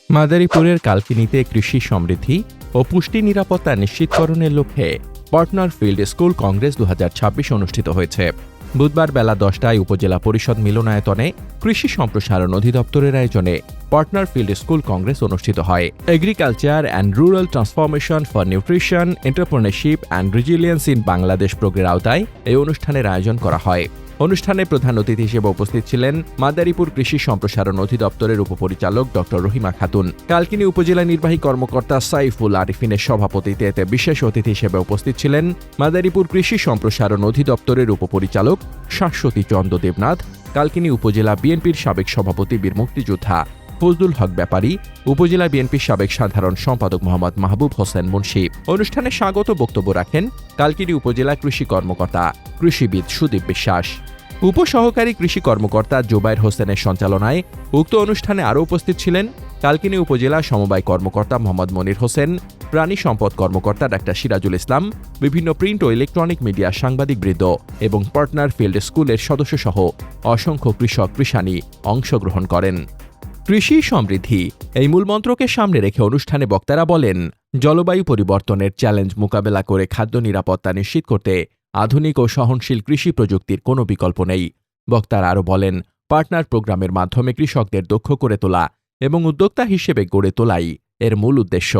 মাদারীপুরের কালকিনিতে কৃষি সমৃদ্ধি ও পুষ্টি নিরাপত্তা নিশ্চিতকরণের লক্ষ্যে পার্টনার ফিল্ড স্কুল কংগ্রেস 2026 অনুষ্ঠিত হয়েছে। বুধবার বেলা 10টায় উপজেলা পরিষদ মিলনায়তনে কৃষি সম্প্রসারণ অধিদপ্তরের আয়োজনে পার্টনার ফিল্ড স্কুল কংগ্রেস অনুষ্ঠিত হয়। Agriculture and rural transformation for nutrition, entrepreneurship and resilience in Bangladesh প্রোগ্রামের আওতায় এই অনুষ্ঠানের আয়োজন করা হয়। অনুষ্ঠানে প্রধান অতিথি হিসেবে উপস্থিত ছিলেন মাদারীপুর কৃষি সম্প্রসারণ অধিদপ্তরের উপপরিচালক ড রহিমা খাতুন। কালকিনি উপজেলা নির্বাহী কর্মকর্তা সাইফুল আরিফিনের সভাপতিত্বে বিশেষ অতিথি হিসেবে উপস্থিত ছিলেন মাদারীপুর কৃষি সম্প্রসারণ অধিদপ্তরের উপপরিচালক শাশ্বতী চন্দ্র দেবনাথ, কালকিনি উপজেলা বিএনপির সাবেক সভাপতি বীর মুক্তিযোদ্ধা ফজলুল হক ব্যাপারী, উপজেলা বিএনপির সাবেক সাধারণ সম্পাদক মোহাম্মদ মাহবুব হোসেন মুন্সি। অনুষ্ঠানে স্বাগত বক্তব্য রাখেন কালকিনি উপজেলা কৃষি কর্মকর্তা কৃষিবিদ সুদীপ বিশ্বাস। উপসহকারী কৃষি কর্মকর্তা জোবায়ের হোসেনের সঞ্চালনায় উক্ত অনুষ্ঠানে আরও উপস্থিত ছিলেন কালকিনি উপজেলা সমবায় কর্মকর্তা মোহাম্মদ মনির হোসেন, প্রাণী সম্পদ কর্মকর্তা ডাক্তার সিরাজুল ইসলাম, বিভিন্ন প্রিন্ট ও ইলেকট্রনিক মিডিয়া সাংবাদিকবৃন্দ এবং পার্টনার ফিল্ড স্কুলের সদস্যসহ অসংখ্য কৃষক কৃষানী অংশগ্রহণ করেন। কৃষি সমৃদ্ধি এই মূলমন্ত্রকে সামনে রেখে অনুষ্ঠানে বক্তারা বলেন, জলবায়ু পরিবর্তনের চ্যালেঞ্জ মোকাবেলা করে খাদ্য নিরাপত্তা নিশ্চিত করতে আধুনিক ও সহনশীল কৃষি প্রযুক্তির কোনো বিকল্প নেই। বক্তারা আরও বলেন, পার্টনার প্রোগ্রামের মাধ্যমে কৃষকদের দক্ষ করে তোলা এবং উদ্যোক্তা হিসেবে গড়ে তোলাই এর মূল উদ্দেশ্য।